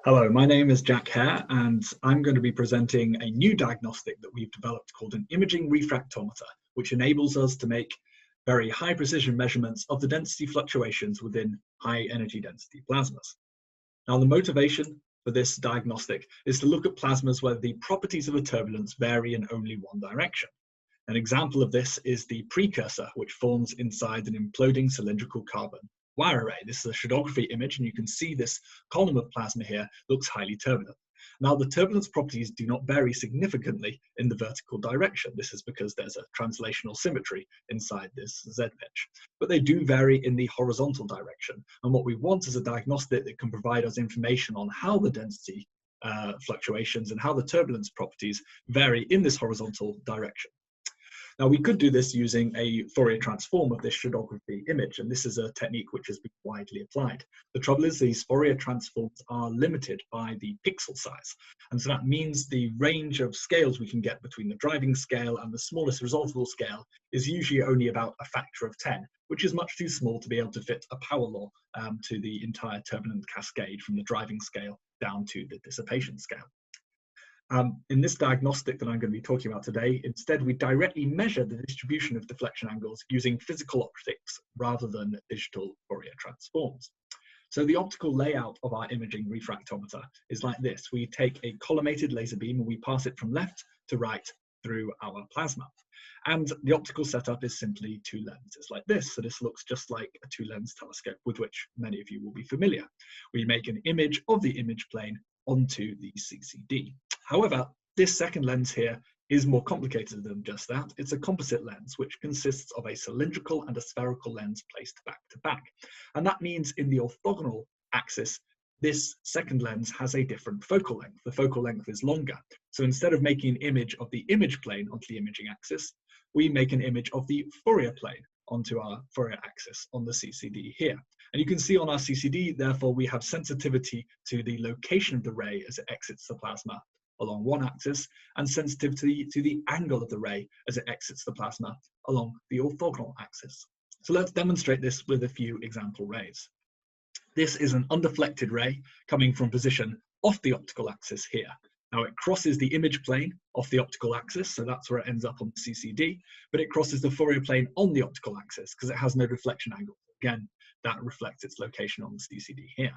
Hello, my name is Jack Hare, and I'm going to be presenting a new diagnostic that we've developed called an Imaging Refractometer, which enables us to make very high precision measurements of the density fluctuations within high energy density plasmas. Now, the motivation for this diagnostic is to look at plasmas where the properties of a turbulence vary in only one direction. An example of this is the precursor, which forms inside an imploding cylindrical carbon wire array. This is a Shadowgraphy image, and you can see this column of plasma here looks highly turbulent. Now, the turbulence properties do not vary significantly in the vertical direction. This is because there's a translational symmetry inside this Z pitch, but they do vary in the horizontal direction. And what we want is a diagnostic that can provide us information on how the density fluctuations and how the turbulence properties vary in this horizontal direction. Now, we could do this using a Fourier transform of this Shadowgraphy image, and this is a technique which has been widely applied. The trouble is these Fourier transforms are limited by the pixel size, and so that means the range of scales we can get between the driving scale and the smallest resolvable scale is usually only about a factor of 10, which is much too small to be able to fit a power law to the entire turbulent cascade from the driving scale down to the dissipation scale. In this diagnostic that I'm going to be talking about today, instead we directly measure the distribution of deflection angles using physical optics rather than digital Fourier transforms. So the optical layout of our imaging refractometer is like this. We take a collimated laser beam and we pass it from left to right through our plasma. And the optical setup is simply two lenses like this. So this looks just like a two-lens telescope with which many of you will be familiar. We make an image of the image plane onto the CCD. However, this second lens here is more complicated than just that. It's a composite lens, which consists of a cylindrical and a spherical lens placed back to back. And that means in the orthogonal axis, this second lens has a different focal length. The focal length is longer. So instead of making an image of the image plane onto the imaging axis, we make an image of the Fourier plane onto our Fourier axis on the CCD here. And you can see on our CCD, therefore, we have sensitivity to the location of the ray as it exits the plasma along one axis, and sensitivity to the angle of the ray as it exits the plasma along the orthogonal axis. So let's demonstrate this with a few example rays. This is an undeflected ray coming from position off the optical axis here. Now it crosses the image plane off the optical axis, so that's where it ends up on the CCD, but it crosses the Fourier plane on the optical axis because it has no deflection angle. Again, that reflects its location on the CCD here.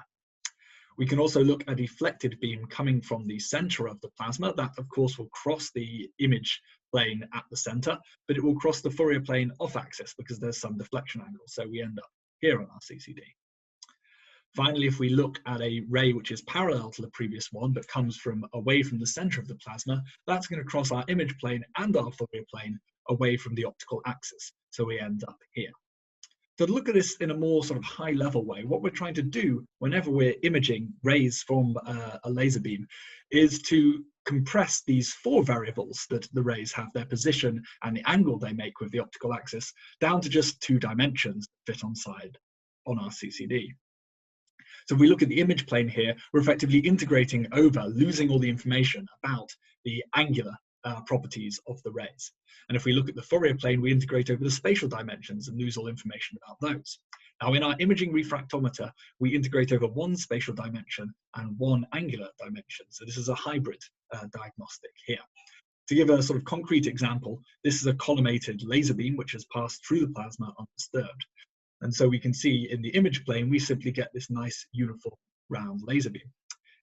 We can also look at a deflected beam coming from the center of the plasma. That, of course, will cross the image plane at the center, but it will cross the Fourier plane off axis because there's some deflection angle. So we end up here on our CCD. Finally, if we look at a ray which is parallel to the previous one, but comes from away from the center of the plasma, that's going to cross our image plane and our Fourier plane away from the optical axis. So we end up here. So to look at this in a more sort of high level way, what we're trying to do whenever we're imaging rays from a laser beam is to compress these four variables that the rays have, their position and the angle they make with the optical axis, down to just two dimensions that fit on our CCD. So if we look at the image plane here, we're effectively integrating over, losing all the information about the angular properties of the rays. And if we look at the Fourier plane, we integrate over the spatial dimensions and lose all information about those. Now in our imaging refractometer, we integrate over one spatial dimension and one angular dimension. So this is a hybrid diagnostic here. To give a sort of concrete example, this is a collimated laser beam which has passed through the plasma undisturbed. And so we can see in the image plane, we simply get this nice uniform round laser beam.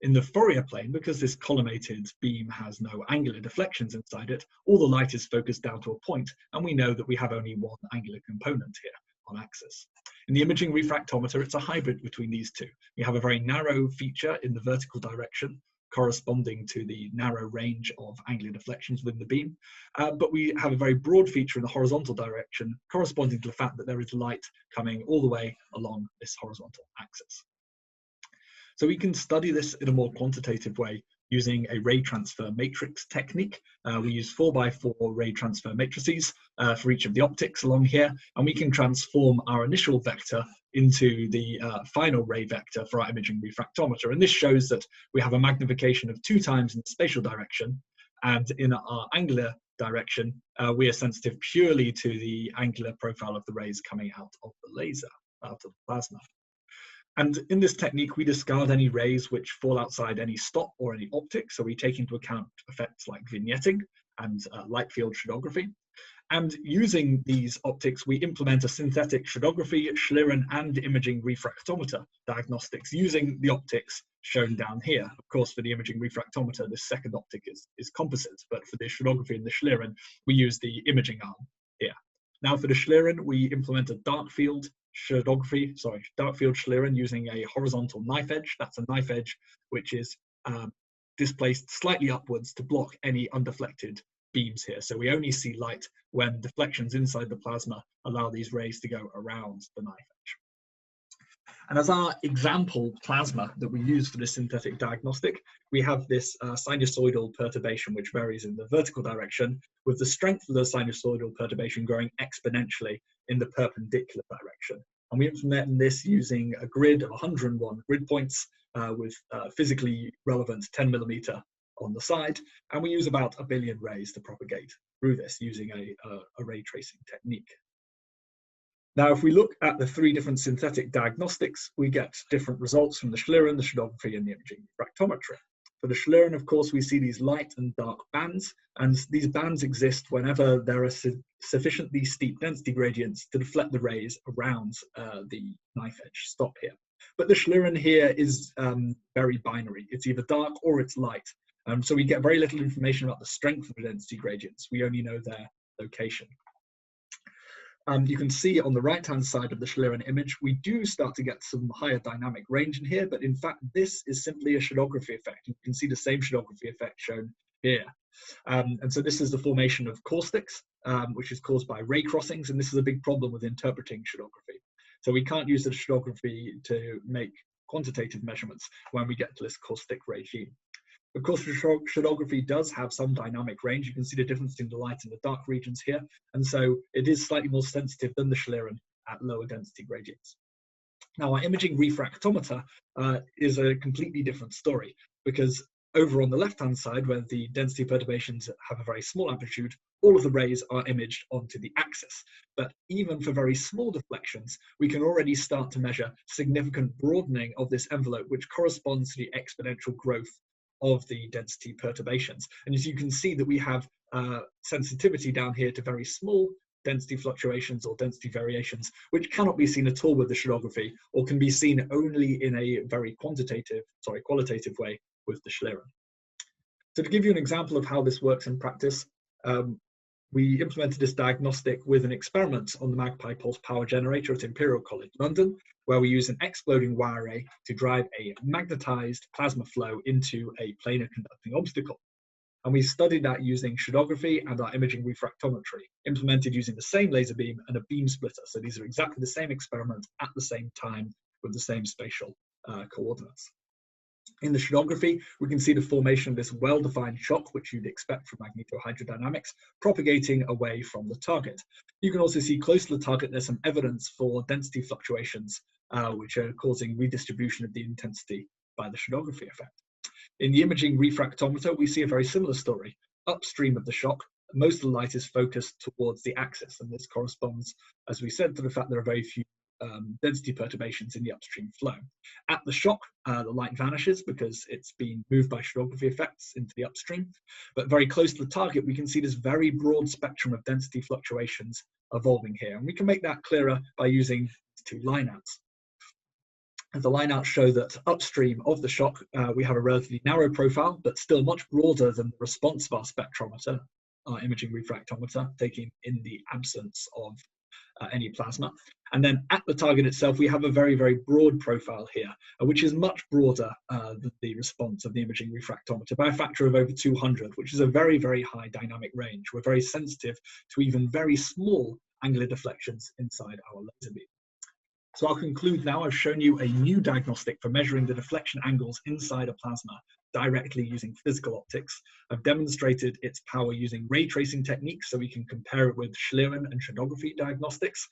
In the Fourier plane, because this collimated beam has no angular deflections inside it, all the light is focused down to a point, and we know that we have only one angular component here on axis. In the imaging refractometer, it's a hybrid between these two. We have a very narrow feature in the vertical direction, corresponding to the narrow range of angular deflections within the beam, but we have a very broad feature in the horizontal direction, corresponding to the fact that there is light coming all the way along this horizontal axis. So we can study this in a more quantitative way using a ray transfer matrix technique. We use 4x4 ray transfer matrices for each of the optics along here, and we can transform our initial vector into the final ray vector for our imaging refractometer. And this shows that we have a magnification of 2 times in the spatial direction, and in our angular direction, we are sensitive purely to the angular profile of the rays coming out of the laser, out of the plasma. And in this technique, we discard any rays which fall outside any stop or any optic. So we take into account effects like vignetting and light field shadowgraphy. And using these optics, we implement a synthetic shadowgraphy, schlieren, and imaging refractometer diagnostics using the optics shown down here. Of course, for the imaging refractometer, this second optic is composite, but for the shadowgraphy and the schlieren, we use the imaging arm here. Now for the schlieren, we implement a dark field shadowgraphy, dark field schlieren using a horizontal knife edge. That's a knife edge which is displaced slightly upwards to block any undeflected beams here. So we only see light when deflections inside the plasma allow these rays to go around the knife edge. And as our example plasma that we use for this synthetic diagnostic, we have this sinusoidal perturbation which varies in the vertical direction, with the strength of the sinusoidal perturbation growing exponentially in the perpendicular direction. And we implement this using a grid of 101 grid points with physically relevant 10mm on the side, and we use about 1 billion rays to propagate through this using a ray tracing technique. Now, if we look at the 3 different synthetic diagnostics, we get different results from the schlieren, the shadowgraphy, and the imaging refractometry. For the schlieren, of course, we see these light and dark bands, and these bands exist whenever there are sufficiently steep density gradients to deflect the rays around the knife edge stop here. But the schlieren here is very binary. It's either dark or it's light. So we get very little information about the strength of the density gradients. We only know their location. You can see on the right-hand side of the schlieren image, we do start to get some higher dynamic range in here, but in fact, this is simply a shadowgraphy effect. You can see the same shadowgraphy effect shown here. And so this is the formation of caustics, which is caused by ray crossings, and this is a big problem with interpreting shadowgraphy. So we can't use the shadowgraphy to make quantitative measurements when we get to this caustic regime. Of course, shadowgraphy does have some dynamic range. You can see the difference in the light and the dark regions here. And so it is slightly more sensitive than the schlieren at lower density gradients. Now, our imaging refractometer is a completely different story, because over on the left-hand side, where the density perturbations have a very small amplitude, all of the rays are imaged onto the axis. But even for very small deflections, we can already start to measure significant broadening of this envelope, which corresponds to the exponential growth of the density perturbations. And as you can see that we have sensitivity down here to very small density fluctuations or density variations, which cannot be seen at all with the shadowgraphy, or can be seen only in a very qualitative way with the schlieren. So to give you an example of how this works in practice, we implemented this diagnostic with an experiment on the Magpie Pulse Power Generator at Imperial College London, where we use an exploding wire ray to drive a magnetized plasma flow into a planar conducting obstacle. And we studied that using shadowgraphy and our imaging refractometry, implemented using the same laser beam and a beam splitter. So these are exactly the same experiment at the same time with the same spatial coordinates. In the shadowgraphy, we can see the formation of this well-defined shock, which you'd expect from magnetohydrodynamics, propagating away from the target. You can also see close to the target, there's some evidence for density fluctuations, which are causing redistribution of the intensity by the shadowgraphy effect. In the imaging refractometer, we see a very similar story. Upstream of the shock, most of the light is focused towards the axis, and this corresponds, as we said, to the fact there are very few density perturbations in the upstream flow. At the shock, the light vanishes because it's been moved by shadowgraphy effects into the upstream. But very close to the target, we can see this very broad spectrum of density fluctuations evolving here. And we can make that clearer by using 2 lineouts. And the lineouts show that upstream of the shock, we have a relatively narrow profile, but still much broader than the response of our spectrometer, our imaging refractometer, taking in the absence of any plasma. And then at the target itself, we have a very, very broad profile here, which is much broader than the response of the imaging refractometer by a factor of over 200, which is a very, very high dynamic range. We're very sensitive to even very small angular deflections inside our laser beam. So I'll conclude now. I've shown you a new diagnostic for measuring the deflection angles inside a plasma directly using physical optics. I've demonstrated its power using ray tracing techniques, so we can compare it with schlieren and shadowgraphy diagnostics.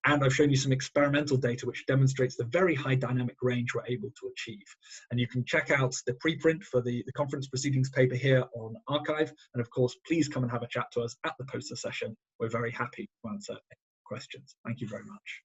And I've shown you some experimental data which demonstrates the very high dynamic range we're able to achieve. And you can check out the preprint for the conference proceedings paper here on arXiv. And of course, please come and have a chat to us at the poster session. We're very happy to answer any questions. Thank you very much.